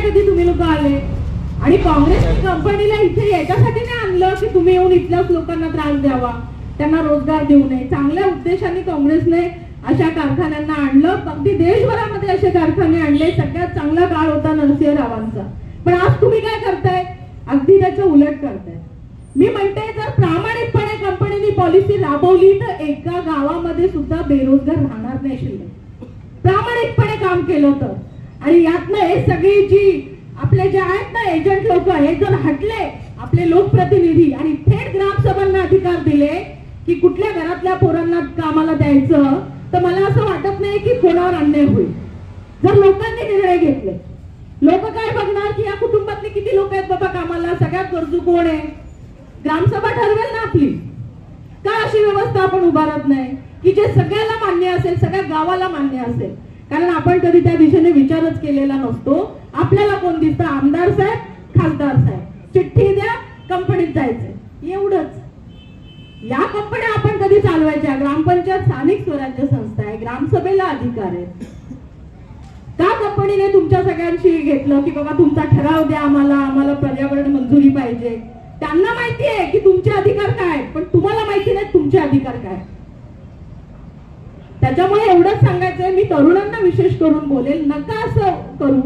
नाही कधी तुम्ही लोक आले. आणि काँग्रेस कंपनीला इथे याच्यासाठी नाही आणलं की तुम्ही येऊन इथल्याच लोकांना त्रास द्यावा, त्यांना रोजगार देऊ नये. चांगल्या उद्देशाने काँग्रेसने अशा कारखान्यांना आणलं. अगदी देशभरामध्ये असे कारखाने आणले. सगळ्यात चांगला काळ होता नरसिंह रावांचा. पण आज तुम्ही काय करताय? अगदी त्याचं उलट करताय. मी म्हणते जर प्रामाणिकपणे कंपनीने पॉलिसी राबवली तर एका गावामध्ये सुद्धा बेरोजगार राहणार नाही शिल्लक. प्रामाणिकपणे काम केलं तर. आणि यातनं हे सगळी जी आपले जे आहेत ना एजंट लोक, हे जर हटले आपले लोकप्रतिनिधी आणि थेट ग्रामसभांना अधिकार दिले की कुठल्या घरातल्या पोरांना कामाला द्यायचं, तर मला असं वाटत नाही की कोणावर अन्याय होईल. जर लोकांनी निर्णय घेतले, लोक काय बघणार की या कुटुंबातले किती लोक आहेत बाबा कामाला, सगळ्यात गरजू कोण आहे, ग्रामसभा ठरवेल ना आपली. का अशी व्यवस्था आपण उभारत नाही की जे सगळ्याला मान्य असेल, सगळ्या गावाला मान्य असेल? कारण आपण कधी त्या दिशेने विचारच केलेला नसतो. आपल्याला कोण दिसतं? आमदार साहेब, खासदार साहेब, चिठ्ठी द्या, कंपनीत जायचं, एवढंच. या कंपन्या आपण कधी चालवायच्या? ग्रामपंचायत स्थानिक स्वराज्य संस्था आहे, ग्रामसभेला अधिकार आहे. का कंपनीने तुमच्या सगळ्यांशी घेतलं की बाबा तुमचा ठराव द्या आम्हाला, आम्हाला पर्यावरण मंजुरी पाहिजे? त्यांना माहिती आहे की तुमचे अधिकार काय, पण तुम्हाला माहिती नाही तुमचे अधिकार काय. त्याच्यामुळे एवढंच सांगायचंय, मी तरुणांना विशेष करून बोलेल, नका असं करू.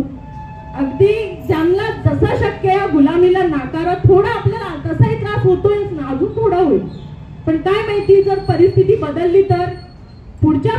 अगदी ज्यांना जसं शक्य आहे गुलामीला नाकारा. थोडा आपल्याला तसाही त्रास होतोयच ना, अजून थोडा होईल. पण काय माहिती जर परिस्थिती बदलली तर पुढच्या